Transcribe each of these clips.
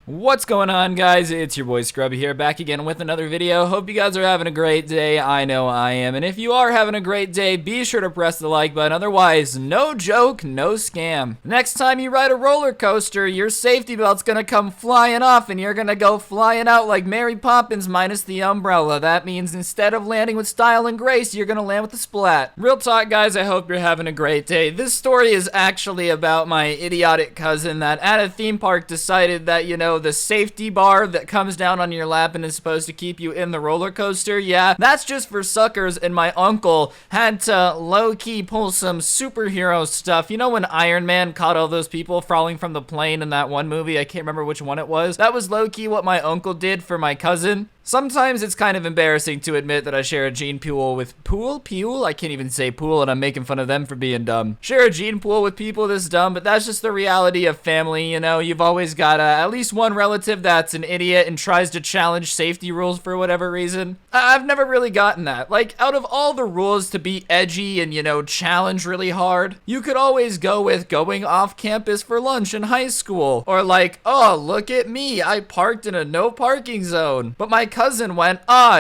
What's going on, guys? It's your boy Scrubby here, back again with another video. Hope you guys are having a great day. I know I am. And if you are having a great day, be sure to press the like button. Otherwise, no joke, no scam. Next time you ride a roller coaster, your safety belt's gonna come flying off and you're gonna go flying out like Mary Poppins minus the umbrella. That means instead of landing with style and grace, you're gonna land with a splat. Real talk, guys, I hope you're having a great day. This story is actually about my idiotic cousin that at a theme park decided that, you know, the safety bar that comes down on your lap and is supposed to keep you in the roller coaster, yeah, that's just for suckers, and my uncle had to low-key pull some superhero stuff. You know when Iron Man caught all those people falling from the plane in that one movie? I can't remember which one it was. That was low-key what my uncle did for my cousin. Sometimes it's kind of embarrassing to admit that I share a gene pool with pool? I can't even say pool, and I'm making fun of them for being dumb. Share a gene pool with people this dumb, but that's just the reality of family, you know? You've always got at least one relative that's an idiot and tries to challenge safety rules for whatever reason. I've never really gotten that. Like, out of all the rules to be edgy and, you know, challenge really hard, you could always go with going off campus for lunch in high school. Or like, oh, look at me, I parked in a no parking zone. But my cousin went,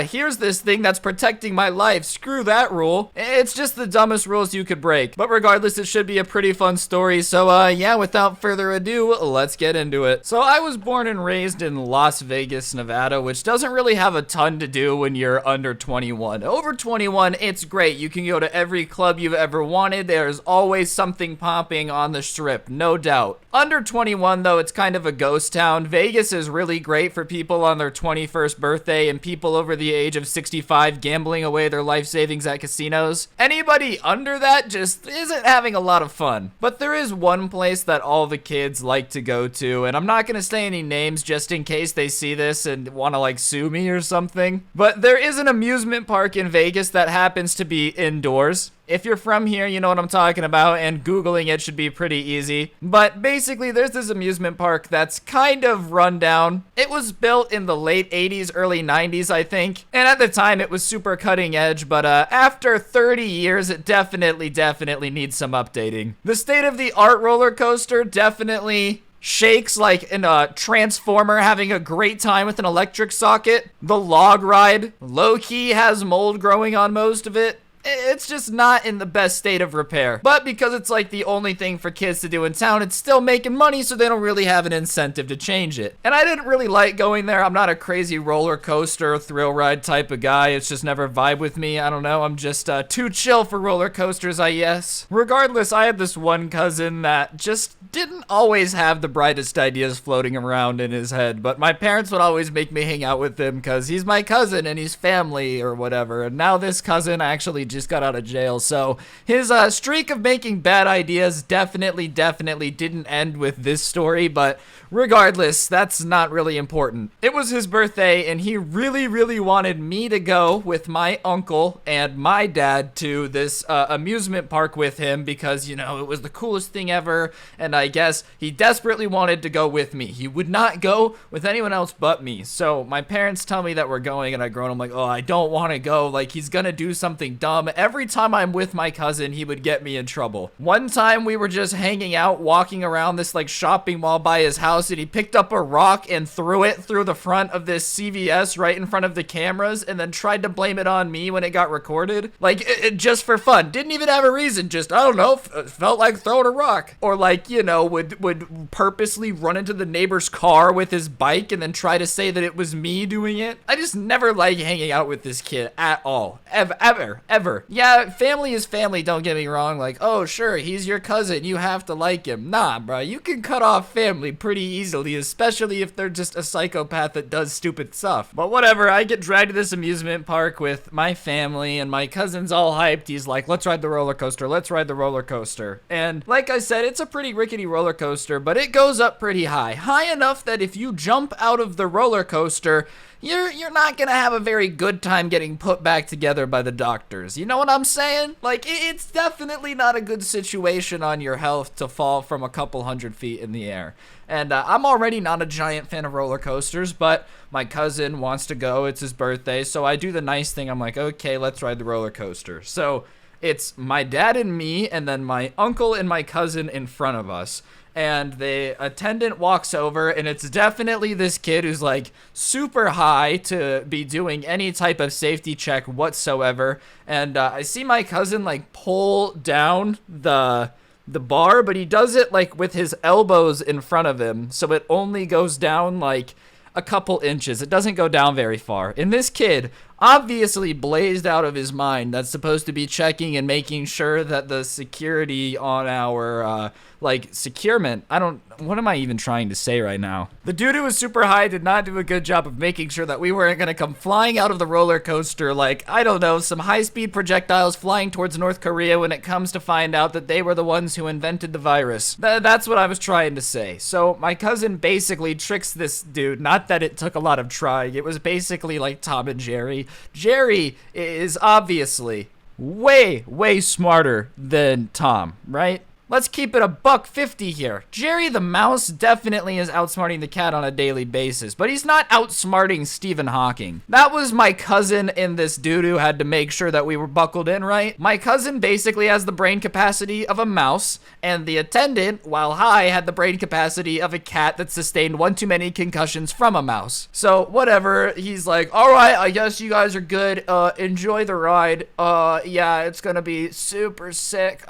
here's this thing that's protecting my life, screw that rule. It's just the dumbest rules you could break. But regardless, it should be a pretty fun story, so yeah, without further ado, let's get into it. So I was born and raised in Las Vegas, Nevada, which doesn't really have a ton to do when you're under 21. Over 21, it's great. You can go to every club you've ever wanted. There's always something popping on the strip, no doubt. Under 21, though, it's kind of a ghost town. Vegas is really great for people on their 21st birthday and people over the age of 65 gambling away their life savings at casinos. Anybody under that just isn't having a lot of fun. But there is one place that all the kids like to go to, and I'm not gonna say any names just in case they see this and want to like sue me or something. But there is an amusement park in Vegas that happens to be indoors. If you're from here, you know what I'm talking about, and Googling it should be pretty easy. But basically, there's this amusement park that's kind of run down. It was built in the late 80s, early 90s, I think. And at the time, it was super cutting edge, but after 30 years, it definitely needs some updating. The state-of-the-art roller coaster definitely shakes like in a transformer having a great time with an electric socket. The log ride, low-key, has mold growing on most of it. It's just not in the best state of repair. But because it's like the only thing for kids to do in town, it's still making money, so they don't really have an incentive to change it. And I didn't really like going there. I'm not a crazy roller coaster, thrill ride type of guy. It's just never vibe with me. I don't know. I'm just too chill for roller coasters, I guess. Regardless, I had this one cousin that just didn't always have the brightest ideas floating around in his head. But my parents would always make me hang out with him because he's my cousin and he's family or whatever. And now this cousin actually just got out of jail, so his streak of making bad ideas definitely didn't end with this story, but regardless, that's not really important. It was his birthday, and he really wanted me to go with my uncle and my dad to this amusement park with him because, you know, it was the coolest thing ever, and I guess he desperately wanted to go with me. He would not go with anyone else but me, so my parents tell me that we're going, and I groan, I'm like, oh, I don't want to go, like, he's gonna do something dumb. Every time I'm with my cousin, he would get me in trouble. One time we were just hanging out, walking around this like shopping mall by his house, and he picked up a rock and threw it through the front of this CVS right in front of the cameras and then tried to blame it on me when it got recorded. Like, just for fun. Didn't even have a reason, just, I don't know, felt like throwing a rock. Or like, you know, would purposely run into the neighbor's car with his bike and then try to say that it was me doing it. I just never like hanging out with this kid at all. Ever. Yeah, family is family, don't get me wrong. Like, oh, sure, he's your cousin, you have to like him. Nah, bro, you can cut off family pretty easily, especially if they're just a psychopath that does stupid stuff. But whatever, I get dragged to this amusement park with my family, and my cousin's all hyped. He's like, let's ride the roller coaster, let's ride the roller coaster. And like I said, it's a pretty rickety roller coaster, but it goes up pretty high. High enough that if you jump out of the roller coaster, you're not gonna have a very good time getting put back together by the doctors. You know what I'm saying? Like, it's definitely not a good situation on your health to fall from a couple 100 feet in the air. And I'm already not a giant fan of roller coasters, but my cousin wants to go. It's his birthday, so I do the nice thing. I'm like, okay, let's ride the roller coaster. So it's my dad and me, and then my uncle and my cousin in front of us. and the attendant walks over, and it's definitely this kid who's like super high to be doing any type of safety check whatsoever. And I see my cousin like pull down the bar, but he does it like with his elbows in front of him, so it only goes down like a couple inches. It doesn't go down very far. And this kid, obviously blazed out of his mind, that's supposed to be checking and making sure that the security on our like securement, what am I even trying to say right now? The dude who was super high did not do a good job of making sure that we weren't gonna come flying out of the roller coaster like, I don't know, some high-speed projectiles flying towards North Korea when it comes to find out that they were the ones who invented the virus. That's what I was trying to say. So my cousin basically tricks this dude, not that it took a lot of trying, it was basically like Tom and Jerry. Jerry is obviously way, way smarter than Tom, right? Let's keep it $1.50 here. Jerry the mouse definitely is outsmarting the cat on a daily basis, but he's not outsmarting Stephen Hawking. That was my cousin and this dude who had to make sure that we were buckled in right. My cousin basically has the brain capacity of a mouse, and the attendant, while high, had the brain capacity of a cat that sustained one too many concussions from a mouse. So whatever, he's like, all right, I guess you guys are good. Enjoy the ride. Yeah, it's gonna be super sick.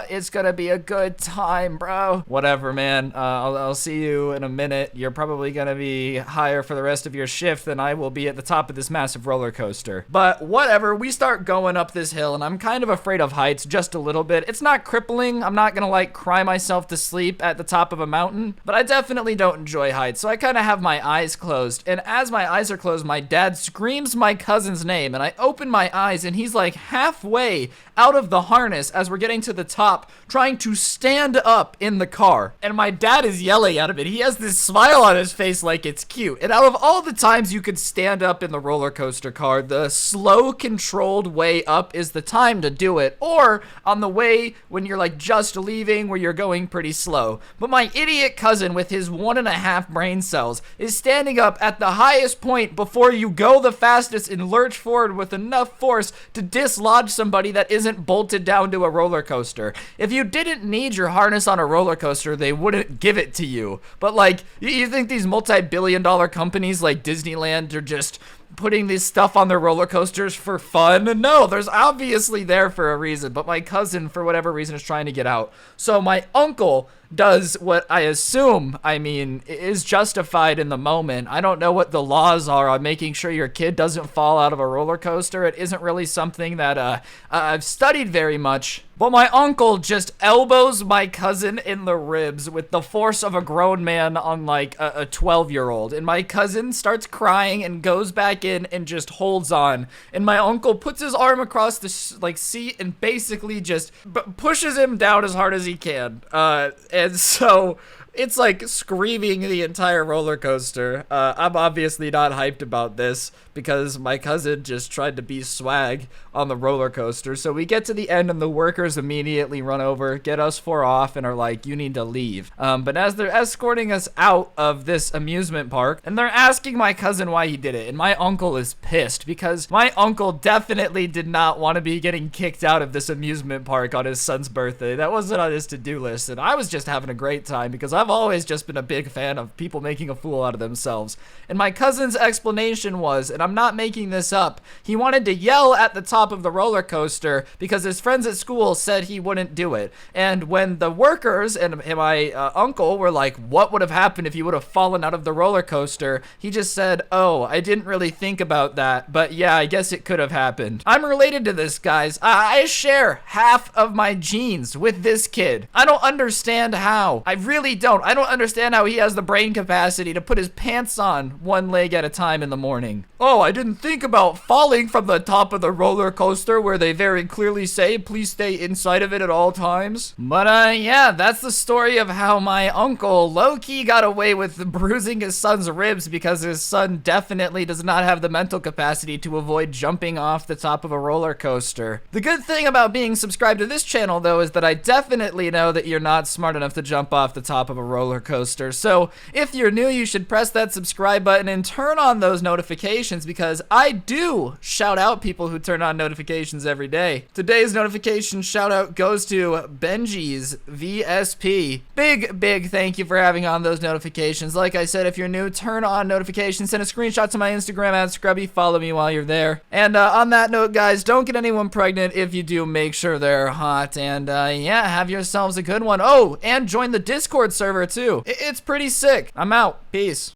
It's gonna be a good time, bro. Whatever, man. I'll see you in a minute. You're probably gonna be higher for the rest of your shift than I will be at the top of this massive roller coaster. But whatever, we start going up this hill, and I'm kind of afraid of heights just a little bit. It's not crippling. I'm not gonna like cry myself to sleep at the top of a mountain, but I definitely don't enjoy heights, so I kind of have my eyes closed. And as my eyes are closed, my dad screams my cousin's name, and I open my eyes, and he's like halfway out of the harness as we're getting to the top, trying to stand up in the car. And my dad is yelling at him, and he has this smile on his face like it's cute. And out of all the times you could stand up in the roller coaster car, the slow, controlled way up is the time to do it. Or on the way when you're like just leaving where you're going pretty slow. But my idiot cousin with his 1.5 brain cells is standing up at the highest point before you go the fastest and lurch forward with enough force to dislodge somebody that isn't bolted down to a roller coaster. If you didn't need your harness on a roller coaster, they wouldn't give it to you. But like, you think these multi-billion-dollar companies like Disneyland are just putting this stuff on their roller coasters for fun? No, there's obviously there for a reason, but my cousin, for whatever reason, is trying to get out. So my uncle does what I assume, is justified in the moment. I don't know what the laws are on making sure your kid doesn't fall out of a roller coaster. It isn't really something that I've studied very much. But my uncle just elbows my cousin in the ribs with the force of a grown man on like a 12-year-old. And my cousin starts crying and goes back in and just holds on. And my uncle puts his arm across the seat and basically just pushes him down as hard as he can. And so it's like screaming the entire roller coaster. I'm obviously not hyped about this because my cousin just tried to be swag on the roller coaster. So we get to the end and the workers immediately run over, get us 4 off, and are like, you need to leave. But as they're escorting us out of this amusement park, and they're asking my cousin why he did it, and my uncle is pissed because my uncle definitely did not want to be getting kicked out of this amusement park on his son's birthday. That wasn't on his to-do list, and I was just having a great time because I've always just been a big fan of people making a fool out of themselves. And my cousin's explanation was, and I'm not making this up, he wanted to yell at the top of the roller coaster because his friends at school said he wouldn't do it. And when the workers and my uncle were like, what would have happened if you would have fallen out of the roller coaster, he just said, oh, I didn't really think about that, but yeah, I guess it could have happened. I'm related to this, guys. I share half of my genes with this kid. I don't understand how. I really don't. I don't understand how he has the brain capacity to put his pants on one leg at a time in the morning. Oh, I didn't think about falling from the top of the roller coaster where they very clearly say, please stay inside of it at all times. But yeah, that's the story of how my uncle low-key got away with bruising his son's ribs because his son definitely does not have the mental capacity to avoid jumping off the top of a roller coaster. The good thing about being subscribed to this channel, though, is that I definitely know that you're not smart enough to jump off the top of a roller coaster. So if you're new, you should press that subscribe button and turn on those notifications notifications because I do shout out people who turn on notifications every day. Today's notification shout out goes to Benji's VSP. Big thank you for having on those notifications. Like I said, if you're new, turn on notifications, send a screenshot to my Instagram at Scrubby, follow me while you're there. And on that note, guys, don't get anyone pregnant. If you do, make sure they're hot, and yeah, have yourselves a good one. Oh, and join the Discord server too. It's pretty sick. I'm out. Peace.